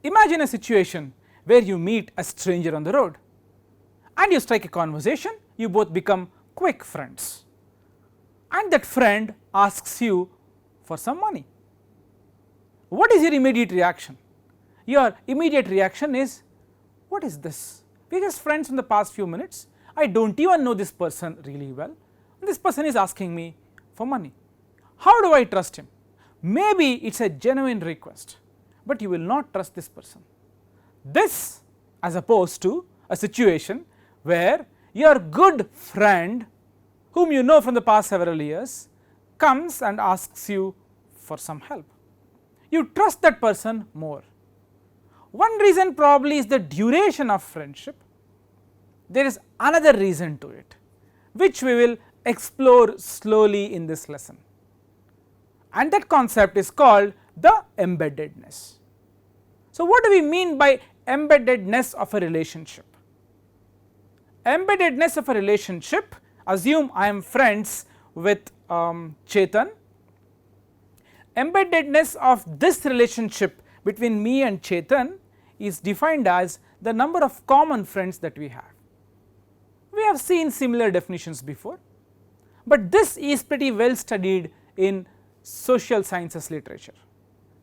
imagine a situation where you meet a stranger on the road and you strike a conversation, you both become quick friends, and that friend asks you for some money. What is your immediate reaction? Your immediate reaction is, what is this? We are just friends in the past few minutes, I do not even know this person really well, this person is asking me for money. How do I trust him? Maybe it is a genuine request, but you will not trust this person. This as opposed to a situation where your good friend whom you know from the past several years comes and asks you for some help. You trust that person more. One reason probably is the duration of friendship. There is another reason to it, which we will explore slowly in this lesson, and that concept is called the embeddedness. So, what do we mean by embeddedness of a relationship? Embeddedness of a relationship, assume I am friends with Chetan. Embeddedness of this relationship between me and Chetan is defined as the number of common friends that we have. We have seen similar definitions before, but this is pretty well studied in social sciences literature,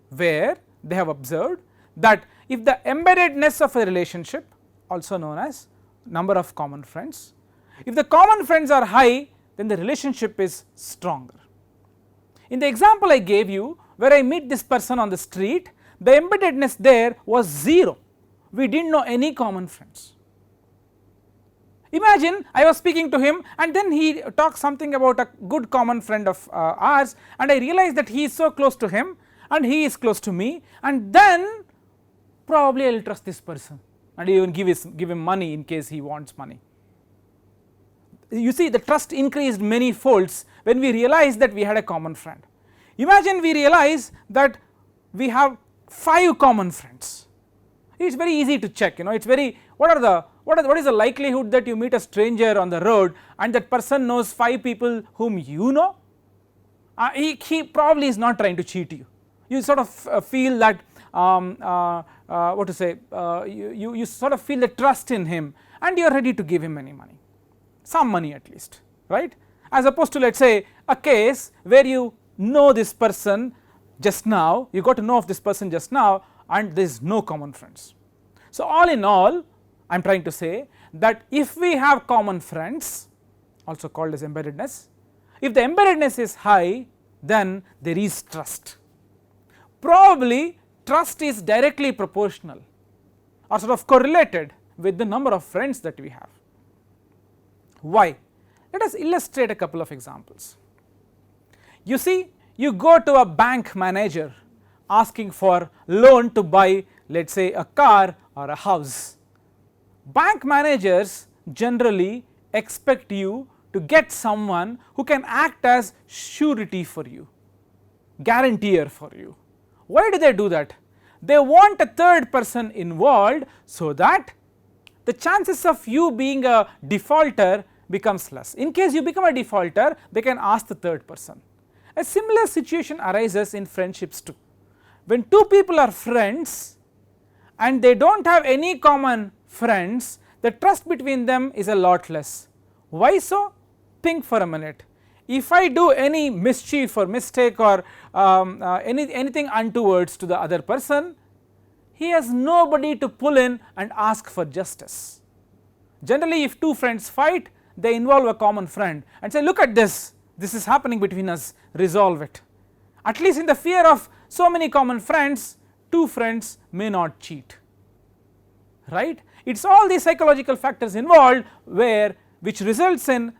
where they have observed that if the embeddedness of a relationship, also known as number of common friends, if the common friends are high, then the relationship is stronger. In the example I gave you, where I meet this person on the street, the embeddedness there was 0, we did not know any common friends. Imagine I was speaking to him and then he talks something about a good common friend of ours, and I realize that he is so close to him and he is close to me, and then probably I will trust this person and even give him money in case he wants money. You see, the trust increased many folds when we realized that we had a common friend. Imagine we realize that we have 5 common friends. It is very easy to check, it is very, what is the likelihood that you meet a stranger on the road and that person knows 5 people whom you know? He probably is not trying to cheat you. You sort of feel that what to say, you sort of feel the trust in him and you are ready to give him any money, some money at least, right, as opposed to, let us say, a case where you know this person just now, you got to know of this person just now and there is no common friends. So, all in all, I am trying to say that if we have common friends, also called as embeddedness, if the embeddedness is high, then there is trust. Probably trust is directly proportional or sort of correlated with the number of friends that we have. Why? Let us illustrate a couple of examples. You see, you go to a bank manager asking for loan to buy, let us say, a car or a house. Bank managers generally expect you to get someone who can act as surety for you, guarantor for you. Why do they do that? They want a third person involved so that the chances of you being a defaulter becomes less. In case you become a defaulter, they can ask the third person. A similar situation arises in friendships too. When 2 people are friends and they do not have any common friends, the trust between them is a lot less. Why so? Think for a minute. If I do any mischief or mistake or anything untowards to the other person, he has nobody to pull in and ask for justice. Generally, if 2 friends fight, they involve a common friend and say, look at this is happening between us, resolve it. At least in the fear of so many common friends, 2 friends may not cheat, right. It is all these psychological factors involved which results in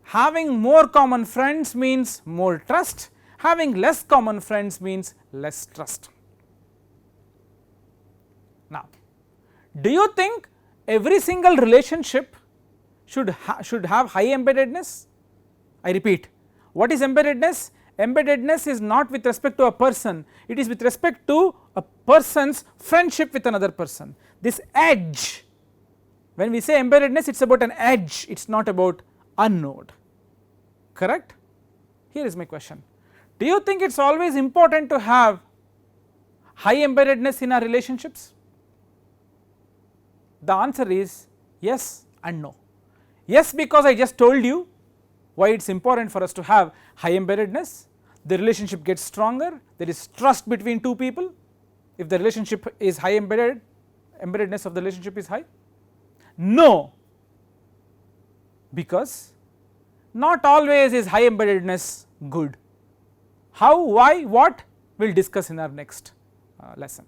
having more common friends means more trust, having less common friends means less trust. Now, do you think every single relationship should have high embeddedness? I repeat, what is embeddedness? Embeddedness is not with respect to a person, it is with respect to a person's friendship with another person. This edge, when we say embeddedness, it is about an edge, it is not about a node, correct? Here is my question, do you think it is always important to have high embeddedness in our relationships? The answer is yes and no. Yes, because I just told you why it is important for us to have high embeddedness. The relationship gets stronger, there is trust between two people if the relationship is high embeddedness of the relationship is high. No, because not always is high embeddedness good. How, why, what, we will discuss in our next lesson.